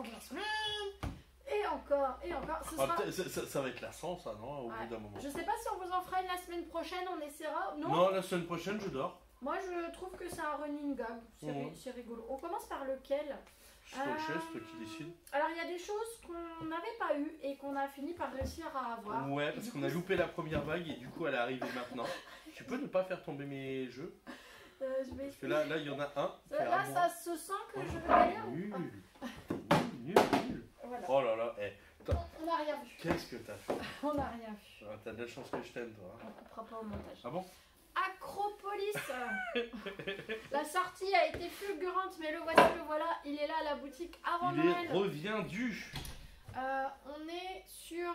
de la semaine. Et encore, et encore. Ça va être lassant, ça, non? Au bout d'un moment. Je sais pas si on vous en fera une la semaine prochaine, on essaiera. Non, la semaine prochaine, je dors. Moi, je trouve que c'est un running gag. C'est rigolo. On commence par lequel? Je suis le chef, toi qui décide. Alors, il y a des choses qu'on n'avait pas eues et qu'on a fini par réussir à avoir. Ouais, parce qu'on a loupé la première vague et du coup, elle est arrivée maintenant. Tu peux ne pas faire tomber mes jeux? Parce que là, il y en a un. Là, ça se sent que je vais gagner. Nul. Voilà. Oh là là, on n'a rien vu. Qu'est-ce que t'as fait? On n'a rien vu. T'as de la chance que je t'aime, toi. On ne coupera pas au montage. Ah bon? Acropolis. La sortie a été fulgurante, mais le voilà, il est là à la boutique avant Noël. Il revient du. On est sur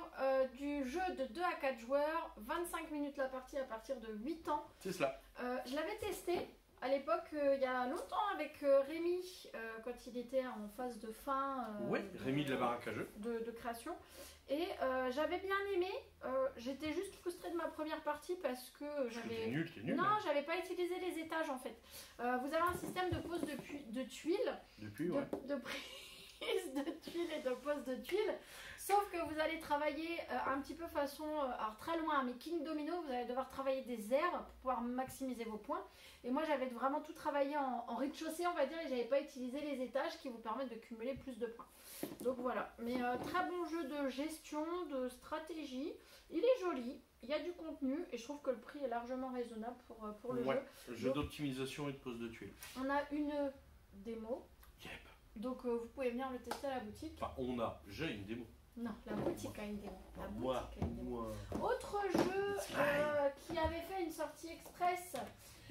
du jeu de 2 à 4 joueurs, 25 minutes la partie à partir de 8 ans. C'est cela. Je l'avais testé à l'époque, il y a longtemps avec Rémi, quand il était en phase de fin oui, Rémi de la baraque à jeux. De création. Et j'avais bien aimé, j'étais juste frustrée de ma première partie parce que j'avais... Nul. Non, j'avais pas utilisé les étages en fait. Vous avez un système de pose de tuiles. De prise de tuiles et de pose de tuiles. Sauf que vous allez travailler un petit peu façon, alors très loin, mais King Domino, vous allez devoir travailler des airs pour pouvoir maximiser vos points. Et moi j'avais vraiment tout travaillé en rez-de-chaussée, on va dire, et j'avais pas utilisé les étages qui vous permettent de cumuler plus de points. Donc voilà, mais très bon jeu de gestion, de stratégie. Il est joli, il y a du contenu et je trouve que le prix est largement raisonnable pour le jeu. Jeu d'optimisation et de pose de tuiles. On a une démo. Yep. Donc vous pouvez venir le tester à la boutique. Enfin, j'ai une démo. Non, la boutique a une démo. Moi. Autre jeu qui avait fait une sortie express,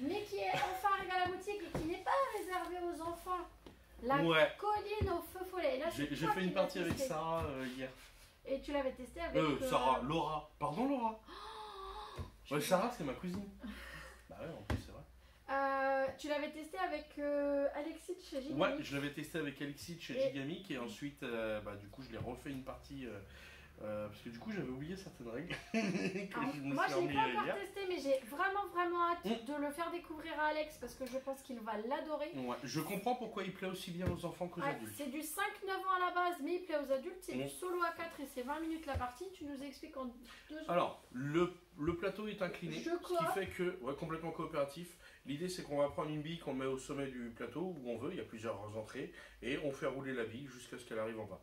mais qui est enfin arrivé à la boutique et qui n'est pas réservé aux enfants. La colline au feu follet. J'ai fait une partie avec Sarah hier. Et tu l'avais testé avec... Sarah, Laura. Pardon, Laura. Sarah, c'est ma cousine. Bah ouais, en plus, c'est vrai. Tu l'avais testé avec Alexis de chez Gigamic. Ouais, je l'avais testé avec Alexis de chez Gigamic et ensuite, du coup, je l'ai refait une partie parce que du coup, j'avais oublié certaines règles. Moi, je l'ai pas encore testé, mais j'ai vraiment hâte de le faire découvrir à Alex parce que je pense qu'il va l'adorer. Ouais, je comprends pourquoi il plaît aussi bien aux enfants qu'aux adultes. C'est du 5-9 ans à la base, mais il plaît aux adultes. C'est du solo à 4 et c'est 20 minutes la partie. Tu nous expliques en 2 secondes. Alors, le plateau est incliné, ce qui fait que, complètement coopératif. L'idée, c'est qu'on va prendre une bille qu'on met au sommet du plateau où on veut. Il y a plusieurs entrées et on fait rouler la bille jusqu'à ce qu'elle arrive en bas.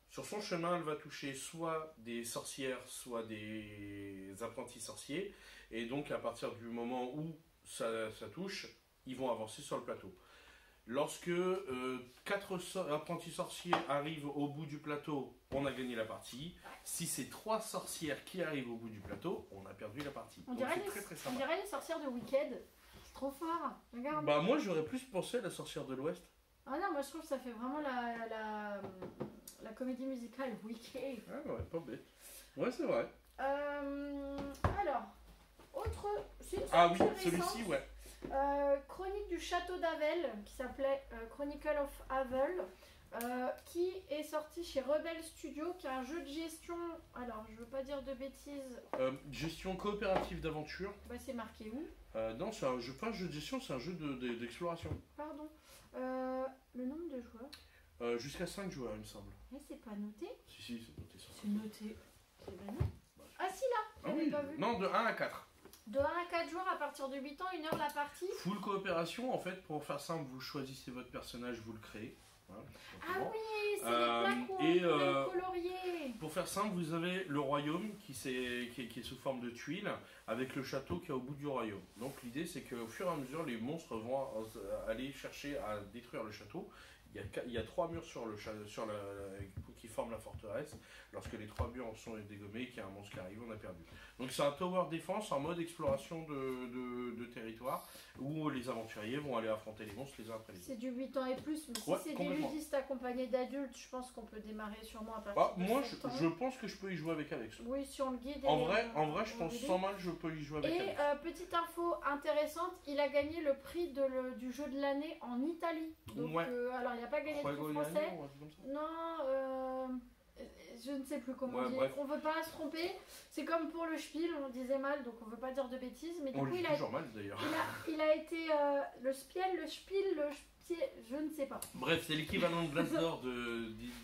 Sur son chemin, elle va toucher soit des sorcières, soit des apprentis sorciers. Et donc, à partir du moment où ça touche, ils vont avancer sur le plateau. Lorsque 4 apprentis sorciers arrivent au bout du plateau, on a gagné la partie. Si c'est 3 sorcières qui arrivent au bout du plateau, on a perdu la partie. On dirait les sorcières de Wicked. C'est trop fort. Regarde. Bah moi, j'aurais plus pensé à la sorcière de l'Ouest. Ah non, moi je trouve que ça fait vraiment la comédie musicale Wicked. Ah ouais, pas bête. Ouais, c'est vrai. Alors, autre... Ah oui, celui-ci, ouais. Chronique du château d'Avel, qui s'appelait Chronicle of Avel, qui est sorti chez Rebel Studio, qui est un jeu de gestion, alors je veux pas dire de bêtises. Gestion coopérative d'aventure. Bah c'est marqué où? Non, c'est un jeu, pas un jeu de gestion, c'est un jeu d'exploration. Pardon. Le nombre de joueurs? Jusqu'à 5 joueurs, il me semble. Mais c'est pas noté? Si, c'est noté. C'est noté. C'est bien non? Ah si là, je l'avais pas vu. Non, de 1 à 4. De 1 à 4 joueurs à partir de 8 ans, 1 heure la partie. Full coopération, en fait, pour faire simple, vous choisissez votre personnage, vous le créez. Voilà, ah oui, c'est les plaques coloriées. Pour faire simple, vous avez le royaume qui est sous forme de tuiles, avec le château qui est au bout du royaume. Donc l'idée, c'est qu'au fur et à mesure, les monstres vont aller chercher à détruire le château. Il y a 3 murs qui forment la forteresse. Lorsque les 3 murs sont dégommés et qu'il y a un monstre qui arrive, on a perdu. Donc c'est un tower defense en mode exploration de territoire où les aventuriers vont aller affronter les monstres les uns après les autres. C'est du 8 ans et plus, mais si c'est des ludistes accompagnés d'adultes, je pense qu'on peut démarrer sûrement à partir de moi, 7 ans. je pense que je peux y jouer avec Alex. Oui, si on le guide. En vrai, je pense sans mal, je peux y jouer avec Alex. Et petite info intéressante, il a gagné le prix du jeu de l'année en Italie. Donc, alors, il n'a pas gagné de prix français. Non, je ne sais plus comment dire. On ne veut pas se tromper. C'est comme pour le Spiel, on disait mal, donc on ne veut pas dire de bêtises. Mais du coup, il a toujours mal d'ailleurs. Il a été le Spiel, je ne sais pas. Bref, c'est l'équivalent de Glace d'Or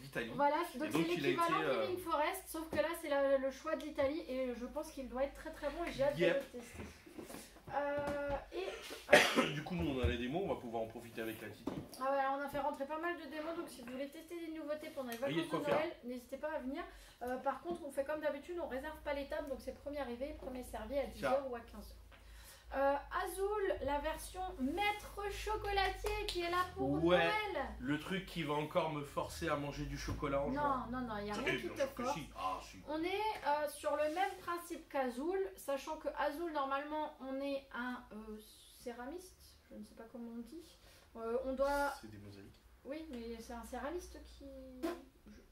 d'Italie. Voilà, donc c'est l'équivalent de Living Forest, sauf que là c'est le choix de l'Italie et je pense qu'il doit être très très bon et j'ai hâte de le tester. Du coup, nous on a les démos, on va pouvoir en profiter avec la Titi. Ah ouais, on a fait rentrer pas mal de démos, donc si vous voulez tester des nouveautés pendant les vacances de Noël, n'hésitez pas à venir. Par contre, on fait comme d'habitude, on réserve pas les tables, donc c'est premier arrivé, premier servi à 10h ou à 15h. Azul, la version maître chocolatier qui est là pour Noël. Le truc qui va encore me forcer à manger du chocolat en juin. Non, il n'y a rien qui te force. Si. On est sur le même principe qu'Azul, sachant que Azul, normalement, on est un céramiste, je ne sais pas comment on dit. On doit... C'est des mosaïques. Oui, mais c'est un céramiste qui...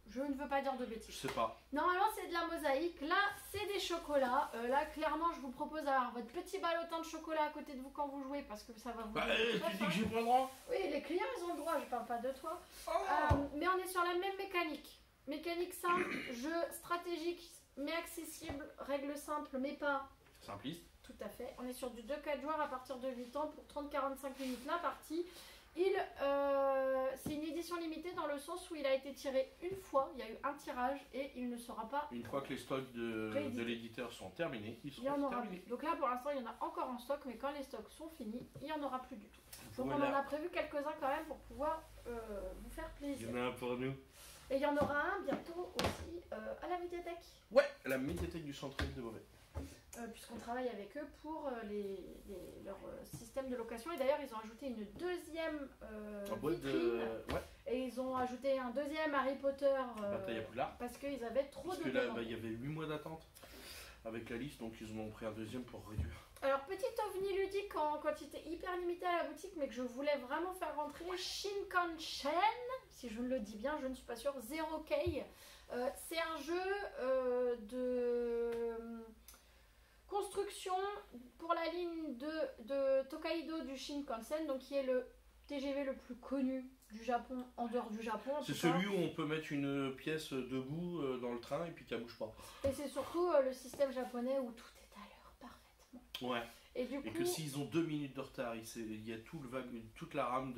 Je ne veux pas dire de bêtises. Je sais pas. Normalement, c'est de la mosaïque. Là, c'est des chocolats. Là, clairement, je vous propose d'avoir votre petit ballotin de chocolat à côté de vous quand vous jouez parce que ça va vous... tu dis que j'ai pas le droit? Oui, les clients, ils ont le droit. Je parle pas de toi. Mais on est sur la même mécanique. Mécanique simple, jeu stratégique, mais accessible. Règle simple, mais pas... Simpliste. Tout à fait. On est sur du 2-4 joueurs à partir de 8 ans pour 30-45 minutes la partie. C'est une édition limitée dans le sens où il a été tiré une fois, il y a eu un tirage et il ne sera pas... Une fois que les stocks de l'éditeur sont terminés, ils seront terminés. Donc là pour l'instant il y en a encore en stock, mais quand les stocks sont finis, il n'y en aura plus du tout. Donc on en a prévu quelques-uns quand même pour pouvoir vous faire plaisir. Il y en a un pour nous. Et il y en aura un bientôt aussi à la médiathèque. Ouais, à la médiathèque du centre-ville de Beauvais. Puisqu'on travaille avec eux pour leur système de location. Et d'ailleurs, ils ont ajouté une deuxième vitrine. Et ils ont ajouté un deuxième Harry Potter. Bataille à Poudlard. Parce qu'ils avaient trop de... Parce que là, il y avait 8 mois d'attente avec la liste, donc ils en ont pris un deuxième pour réduire. Alors, petit ovni ludique quand il était hyper limité à la boutique, mais que je voulais vraiment faire rentrer, Shinkansen, si je le dis bien, je ne suis pas sûre, Zero K. C'est un jeu de... construction pour la ligne de Tokaido du Shinkansen, donc qui est le TGV le plus connu du Japon, en dehors du Japon. C'est celui où on peut mettre une pièce debout dans le train et puis qu'elle bouge pas. Et c'est surtout le système japonais où tout est à l'heure parfaitement. Ouais. Et que s'ils ont 2 minutes de retard, il y a toute la rame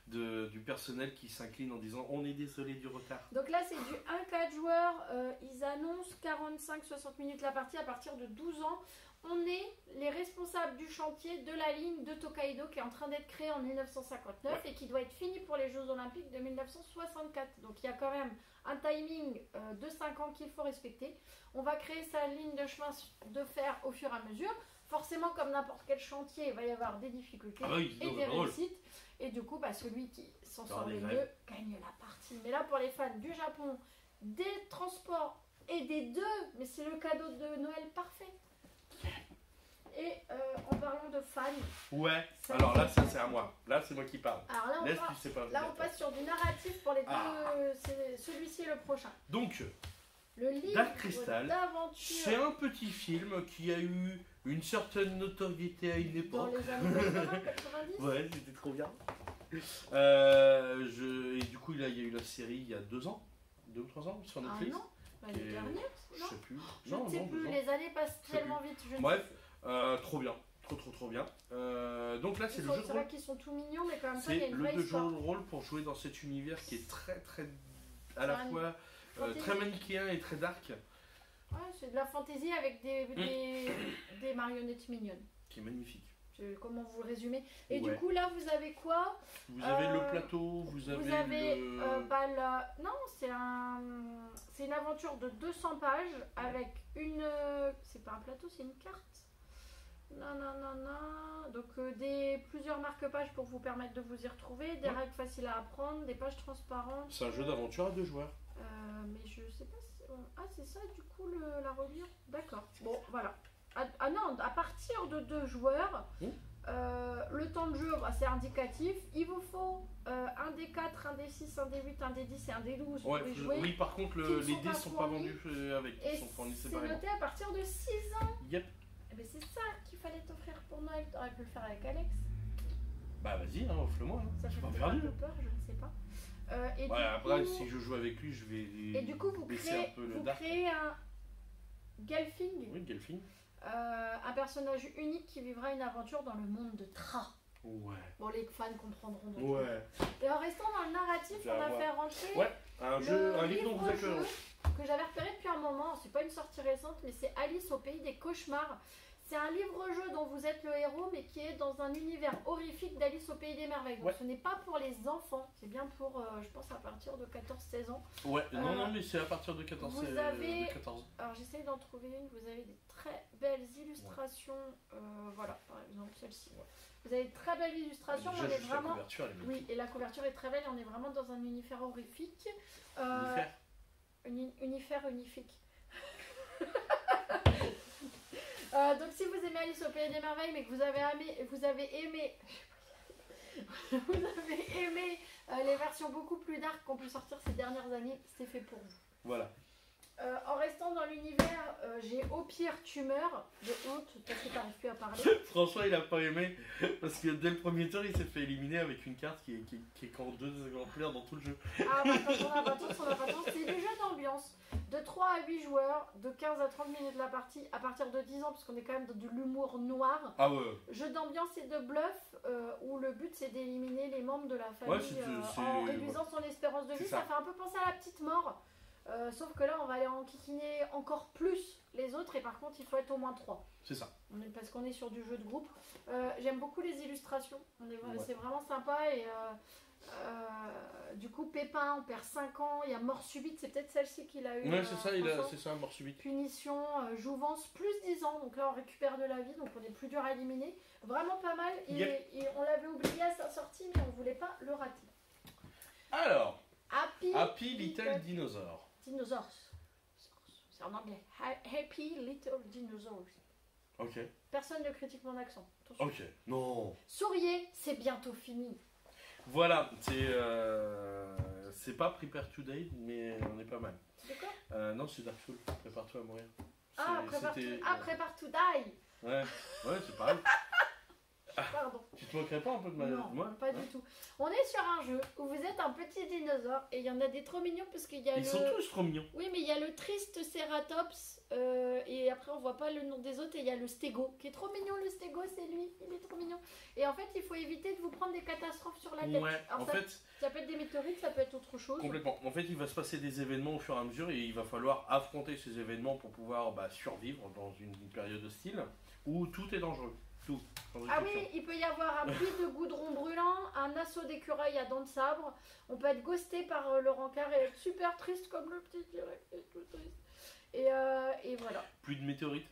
du personnel qui s'incline en disant on est désolé du retard. Donc là c'est du 1-4 joueurs, ils annoncent 45-60 minutes la partie à partir de 12 ans. On est les responsables du chantier de la ligne de Tokaido qui est en train d'être créée en 1959 et qui doit être finie pour les Jeux Olympiques de 1964. Donc il y a quand même un timing de 5 ans qu'il faut respecter. On va créer sa ligne de chemin de fer au fur et à mesure. Forcément, comme n'importe quel chantier, il va y avoir des difficultés et des réussites. Et du coup, celui qui s'en sort le mieux gagne la partie. Mais là, pour les fans du Japon, des transports et des deux, mais c'est le cadeau de Noël parfait. Et en parlant de fans... Ouais, alors là, ça c'est à moi. Là, c'est moi qui parle. Alors là, on passe sur du narratif pour les deux. Celui-ci et le prochain. Donc, le livre Dark Crystal, d'aventure. C'est un petit film qui a eu une certaine notoriété à une époque. Dans les années 80, 90. Ouais, c'était trop bien. Et du coup, il y a eu la série il y a 2 ans, 2 ou 3 ans sur Netflix. Ah non, l'année dernière. Je sais plus. Je ne sais plus, les années passent tellement vite. Bref, trop bien. Trop bien. Donc là, c'est le jeu de rôle. C'est vrai qu'ils sont tout mignons, mais quand même, c'est le jeu de rôle pour jouer dans cet univers qui est très, à la fois très manichéen et très dark. Ouais, c'est de la fantaisie avec des marionnettes mignonnes. Qui est magnifique. Comment vous le résumez? Et du coup, là, vous avez quoi? Vous avez le plateau, vous avez Non, c'est une aventure de 200 pages avec une... C'est pas un plateau, c'est une carte. Non. Donc, plusieurs marque-pages pour vous permettre de vous y retrouver, des règles faciles à apprendre, des pages transparentes. C'est un jeu d'aventure à 2 joueurs. Mais je sais pas si... Ah, c'est ça, du coup, la reliure. D'accord. Bon, voilà. Non, à partir de 2 joueurs, le temps de jeu, c'est indicatif. Il vous faut un D4, un D6, un D8, un D10 et un D12 pour les jouer. Oui, par contre, les dés ne sont pas vendus avec. Et c'est noté à partir de 6 ans. Yep. Eh ben, c'est ça qu'il fallait t'offrir pour Noël. T'aurais pu le faire avec Alex. Bah vas-y, offre-le-moi. Ça fait pas perdu. Peur, je ne sais pas. Après, si je joue avec lui, je vais. Et du coup, vous créez un Gelfling. Oui, Gelfling. Un personnage unique qui vivra une aventure dans le monde de Tra. Ouais. Bon, les fans comprendront. Ouais. Et en restant dans le narratif, on a fait rentrer un livre dont vous avez que j'avais repéré depuis un moment. C'est pas une sortie récente, mais c'est Alice au pays des cauchemars. C'est un livre-jeu dont vous êtes le héros, mais qui est dans un univers horrifique d'Alice au pays des merveilles. Donc ce n'est pas pour les enfants, c'est bien pour, je pense, à partir de 14-16 ans. Ouais, non, mais c'est à partir de 14 ans. Vous avez, alors j'essaye d'en trouver une, vous avez des très belles illustrations, voilà, par exemple celle-ci. Ouais. Vous avez de très belles illustrations, on est vraiment... La couverture, elle est magnifique. Oui, et la couverture est très belle, et on est vraiment dans un univers horrifique. Univers unifique. Donc si vous aimez Alice au pays des merveilles, mais que vous avez aimé les versions beaucoup plus dark qu'on peut sortir ces dernières années, c'est fait pour vous. Voilà. En restant dans l'univers, j'ai au pire tumeur de honte parce que t'arrives plus à parler. François il a pas aimé parce que dès le premier tour il s'est fait éliminer avec une carte qui est qu'en 2 exemplaires dans tout le jeu. Ah bah quand on n'a pas tous, c'est du jeu d'ambiance de 3 à 8 joueurs, de 15 à 30 minutes la partie, à partir de 10 ans parce qu'on est quand même dans de l'humour noir. Ah ouais. Jeu d'ambiance et de bluff où le but c'est d'éliminer les membres de la famille en réduisant son espérance de vie. Ça fait un peu penser à la petite mort. Sauf que là on va aller enquiquiner encore plus les autres et par contre il faut être au moins 3. C'est ça. Parce qu'on est sur du jeu de groupe. J'aime beaucoup les illustrations, c'est vraiment sympa et du coup Pépin on perd 5 ans, il y a mort subite, c'est peut-être celle-ci qu'il a eu. Ouais c'est ça, mort subite. Punition, jouvence, plus 10 ans, donc là on récupère de la vie, donc on est plus dur à éliminer. Vraiment pas mal et on l'avait oublié à sa sortie mais on voulait pas le rater. Alors, Happy Little Dinosaur. Dinosaurs. C'est en anglais. Happy Little Dinosaurs. Ok. Personne ne critique mon accent. Attention. Ok, non. Souriez, c'est bientôt fini. Voilà, c'est pas Prepare to Die, mais on est pas mal. C'est quoi Non, c'est Dark Souls. Prépare-toi à mourir. Prepare to Die. Ouais, c'est pareil. Pardon. Tu te moquerais pas un peu de ma... Non, pas du tout. On est sur un jeu où vous êtes un petit dinosaure et il y en a des trop mignons parce qu'il y a Ils sont tous trop mignons. Oui, mais il y a le triste Ceratops et après on voit pas le nom des autres et il y a le Stego qui est trop mignon. Le Stego, c'est lui, il est trop mignon. Et en fait, il faut éviter de vous prendre des catastrophes sur la tête. Ouais, alors ça peut être des météorites, ça peut être autre chose. Complètement. En fait, il va se passer des événements au fur et à mesure et il va falloir affronter ces événements pour pouvoir survivre dans une période hostile où tout est dangereux. Tout. Ah oui, il peut y avoir un pli de goudron brûlant, un assaut d'écureuil à dents de sabre. On peut être ghosté par le rencard et être super triste comme le petit direct. Et voilà. Plus de météorites.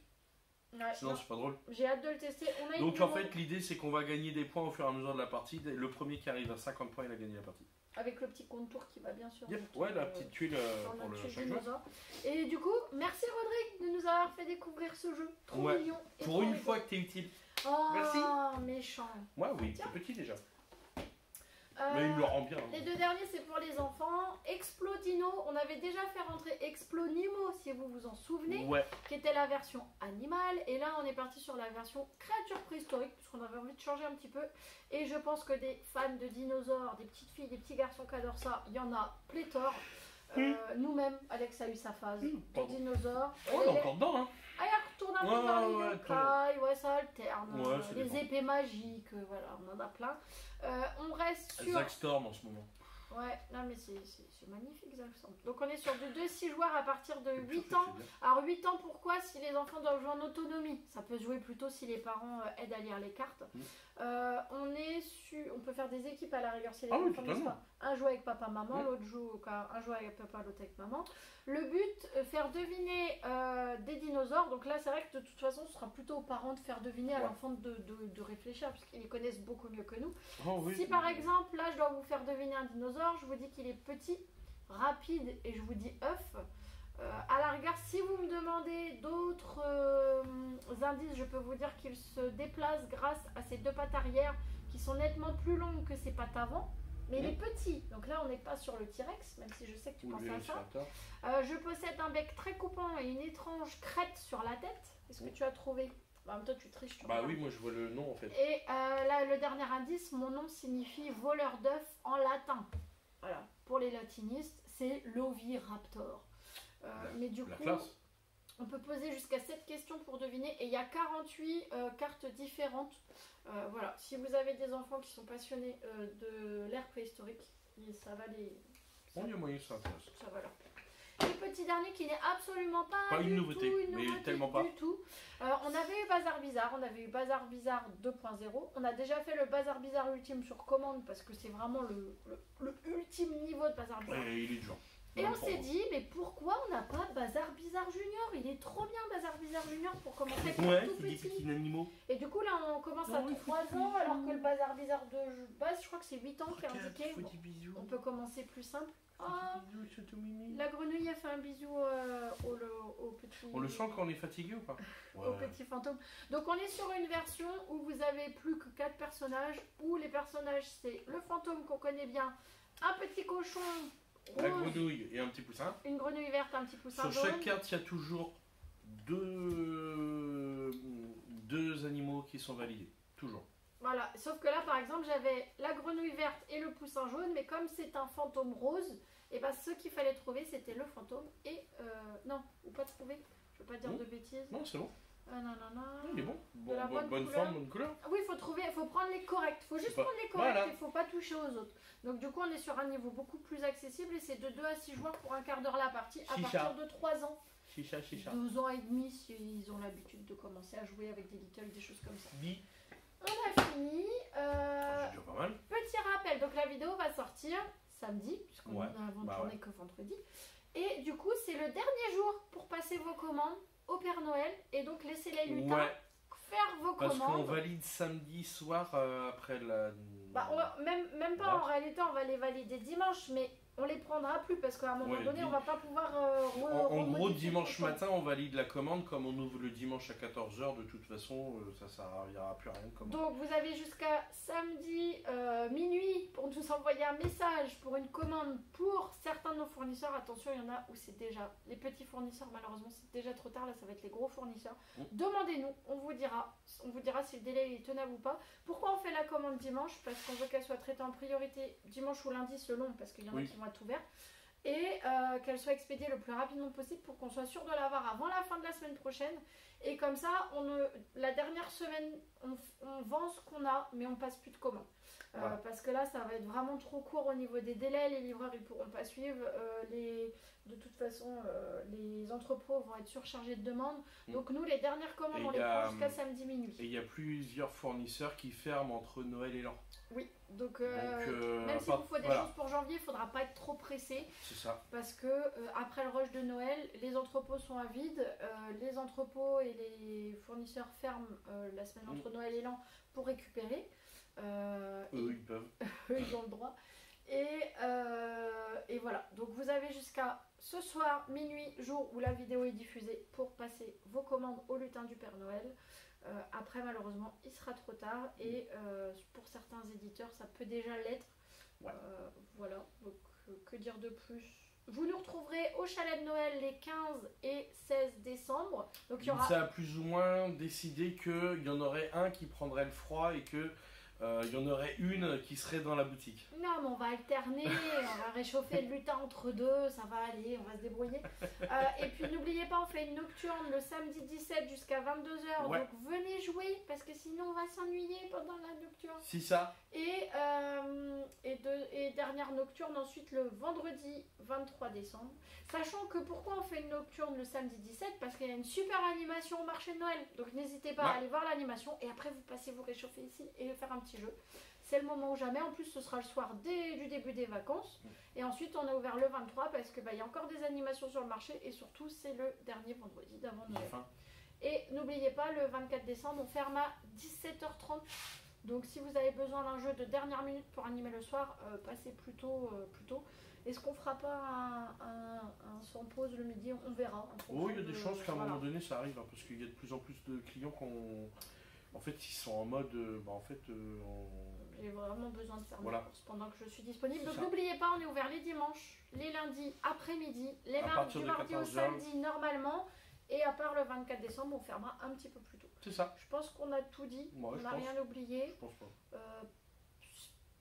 Ouais, sinon c'est pas drôle. J'ai hâte de le tester. Donc en fait l'idée c'est qu'on va gagner des points au fur et à mesure de la partie. Le premier qui arrive à 50 points il a gagné la partie. Avec le petit contour qui va bien sûr. Ouais, la petite tuile pour le chaque joueur. Et du coup, merci Rodrigue de nous avoir fait découvrir ce jeu. Trop mignon. Pour une fois que t'es utile. Oh, merci. Méchant. Moi oui, c'est petit déjà. Mais il me le rend bien. Les deux derniers c'est pour les enfants. Explodino, on avait déjà fait rentrer Explonimo si vous vous en souvenez, qui était la version animale. Et là on est parti sur la version créature préhistorique parce qu'on avait envie de changer un petit peu. Et je pense que des fans de dinosaures, des petites filles, des petits garçons qui adorent ça, il y en a pléthore. Nous-mêmes, Alex a eu sa phase de dinosaures. On est encore dedans hein. Ah, il retourne un peu vers les yokai, ça alterne. Les épées magiques, voilà, on en a plein. On reste sur... Zack Storm en ce moment. Ouais, non mais c'est magnifique Zack Storm. Donc on est sur du 2-6 joueurs à partir de 8 ans. Alors 8 ans pourquoi? Si les enfants doivent jouer en autonomie. Ça peut se jouer plutôt si les parents aident à lire les cartes. On peut faire des équipes à la rigueur si les enfants ne pas. Un joue avec papa maman, l'autre joue un joue avec papa, l'autre avec maman. Le but, faire deviner des dinosaures. Donc là c'est vrai que de toute façon ce sera plutôt aux parents de faire deviner à l'enfant de réfléchir parce qu'ils les connaissent beaucoup mieux que nous. Si par exemple là je dois vous faire deviner un dinosaure, je vous dis qu'il est petit, rapide et je vous dis œuf. À la rigueur, si vous me demandez d'autres indices, je peux vous dire qu'il se déplace grâce à ses deux pattes arrière qui sont nettement plus longues que ses pattes avant. Mais il est petit, donc là on n'est pas sur le T-Rex, même si je sais que tu penses à ça. Je possède un bec très coupant et une étrange crête sur la tête. Est-ce que tu as trouvé? En même temps tu triches. Oui, moi je vois le nom en fait. Et là le dernier indice, mon nom signifie voleur d'œufs en latin. Voilà, pour les latinistes, c'est l'oviraptor. Mais du coup, classe. On peut poser jusqu'à 7 questions pour deviner et il y a 48 cartes différentes. Voilà, si vous avez des enfants qui sont passionnés de l'ère préhistorique, ça va les... Il y a moyen que ça intéresse. Ça va là. Et petit dernier qui n'est absolument pas une nouveauté, mais tellement pas du tout. On avait eu Bazar Bizarre, on avait eu Bazar Bizarre 2.0. On a déjà fait le Bazar Bizarre ultime sur commande parce que c'est vraiment le ultime niveau de Bazar Bizarre. Et il est dur. Et on s'est dit, mais pourquoi on n'a pas Bazar Bizarre Junior? Il est trop bien Bazar Bizarre Junior pour commencer avec tout petit. Petits animaux. Et du coup là on commence à 3 ans alors que le Bazar Bizarre de base je crois que c'est 8 ans qui est indiqué. Bon, on peut commencer plus simple. La grenouille a fait un bisou au petit... On le sent quand on est fatigué ou pas? Au petit fantôme. Donc on est sur une version où vous avez plus que 4 personnages, où les personnages c'est le fantôme qu'on connaît bien, un petit cochon rose, la grenouille et un petit poussin. Une grenouille verte, un petit poussin sur jaune. chaque carte il y a toujours deux animaux qui sont validés. Toujours. Voilà, sauf que là par exemple j'avais la grenouille verte et le poussin jaune, mais comme c'est un fantôme rose, et ben ce qu'il fallait trouver c'était le fantôme et non, ou pas trouver, je veux pas dire de bêtises. Non, c'est bon. Non. Il est bon. Bonne forme, bonne couleur. Oui, il faut prendre les corrects, faut juste prendre les corrects, il faut pas toucher aux autres. Donc du coup on est sur un niveau beaucoup plus accessible et c'est de 2 à 6 joueurs pour un quart d'heure la partie à partir de 3 ans. Chicha. 2 ans et demi s'ils ont l'habitude de commencer à jouer avec des littles, des choses comme ça. Bi. On a fini. C'est déjà pas mal. Petit rappel, donc la vidéo va sortir samedi, puisqu'on a avant de tourner que vendredi. Et du coup, c'est le dernier jour pour passer vos commandes au Père Noël. Et donc, laissez les lutins faire vos commandes. Parce qu'on valide samedi soir après la... Même pas en réalité, on va les valider dimanche, mais on les prendra plus parce qu'à un moment donné, on va pas pouvoir... en gros, dimanche matin, on valide la commande. Comme on ouvre le dimanche à 14h, de toute façon, ça servira plus à rien de commande. Donc, vous avez jusqu'à samedi minuit pour nous envoyer un message pour une commande pour certains de nos fournisseurs. Attention, il y en a où c'est déjà... Les petits fournisseurs, malheureusement, c'est déjà trop tard. Là, ça va être les gros fournisseurs. Demandez-nous, on vous dira si le délai est tenable ou pas. Pourquoi on fait la commande dimanche? Parce qu'on veut qu'elle soit traitée en priorité dimanche ou lundi selon, parce qu'il y en a qui vont être ouverts, et qu'elle soit expédiée le plus rapidement possible pour qu'on soit sûr de l'avoir avant la fin de la semaine prochaine. Et comme ça, la dernière semaine, on vend ce qu'on a, mais on passe plus de commandes. Parce que là, ça va être vraiment trop court au niveau des délais. Les livreurs, ils pourront pas suivre. De toute façon, les entrepôts vont être surchargés de demandes. Donc nous, les dernières commandes, on les prend jusqu'à samedi minuit. Et il y a plusieurs fournisseurs qui ferment entre Noël et l'an. Oui, donc même s'il vous faut des choses pour janvier, il ne faudra pas être trop pressé. C'est ça. Parce que après le rush de Noël, les entrepôts sont à vide. Les entrepôts et les fournisseurs ferment la semaine entre Noël et l'an pour récupérer. Ils peuvent. Eux, ils ont le droit. Et voilà, donc vous avez jusqu'à ce soir, minuit, jour où la vidéo est diffusée, pour passer vos commandes au lutin du Père Noël. Après, malheureusement, il sera trop tard et pour certains éditeurs, ça peut déjà l'être. Voilà, donc que dire de plus? Vous nous retrouverez au chalet de Noël les 15 et 16 décembre. Donc, il y aura... Ça a plus ou moins décidé qu'il y en aurait un qui prendrait le froid et que il y en aurait une qui serait dans la boutique. Non, mais on va alterner, on va réchauffer le lutin entre deux, ça va aller, on va se débrouiller. Et puis n'oubliez pas, on fait une nocturne le samedi 17 jusqu'à 22h, donc venez jouer parce que sinon on va s'ennuyer pendant la nocturne. C'est ça. Et dernière nocturne ensuite le vendredi 23 décembre. Sachant que pourquoi on fait une nocturne le samedi 17? Parce qu'il y a une super animation au marché de Noël. Donc n'hésitez pas à aller voir l'animation et après vous passez vous réchauffer ici et faire un petit jeu. C'est le moment ou jamais. En plus ce sera le soir du début des vacances. Et ensuite on est ouvert le 23 parce que y a encore des animations sur le marché et surtout c'est le dernier vendredi d'avant Noël. Et n'oubliez pas, le 24 décembre on ferme à 17h30. Donc si vous avez besoin d'un jeu de dernière minute pour animer le soir, passez plutôt. Est-ce qu'on fera pas un sans pause le midi? On verra. Oui, il y a des chances qu'à un moment donné ça arrive, parce qu'il y a de plus en plus de clients en fait, ils sont en mode... J'ai vraiment besoin de faire mes courses pendant que je suis disponible. Donc n'oubliez pas, on est ouvert les dimanches, les lundis après-midi, les mardis du mardi au samedi normalement. Et à part le 24 décembre, on fermera un petit peu plus tôt. C'est ça. Je pense qu'on a tout dit. On n'a rien oublié. Je pense pas.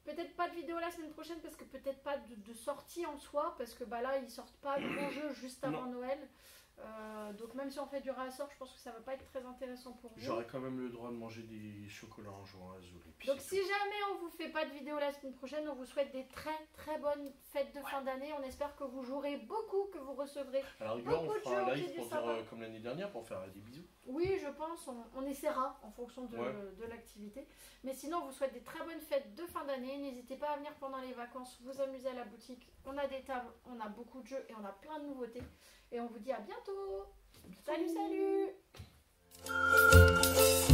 Peut-être pas de vidéo la semaine prochaine parce que peut-être pas de sortie en soi. Parce que là, ils sortent pas de gros jeux juste avant Noël. Donc même si on fait du réassort, je pense que ça va pas être très intéressant pour vous. J'aurai quand même le droit de manger des chocolats en jouant à Zouli. Donc si jamais on vous fait pas de vidéo la semaine prochaine, on vous souhaite des très bonnes fêtes de fin d'année. On espère que vous jouerez beaucoup, que vous recevrez beaucoup de jeux un live pour dire, comme l'année dernière pour faire des bisous. Oui, je pense, on essaiera en fonction de l'activité. Mais sinon, on vous souhaite des très bonnes fêtes de fin d'année. N'hésitez pas à venir pendant les vacances, vous amuser à la boutique. On a des tables, on a beaucoup de jeux et on a plein de nouveautés. Et on vous dit à bientôt. Salut, salut.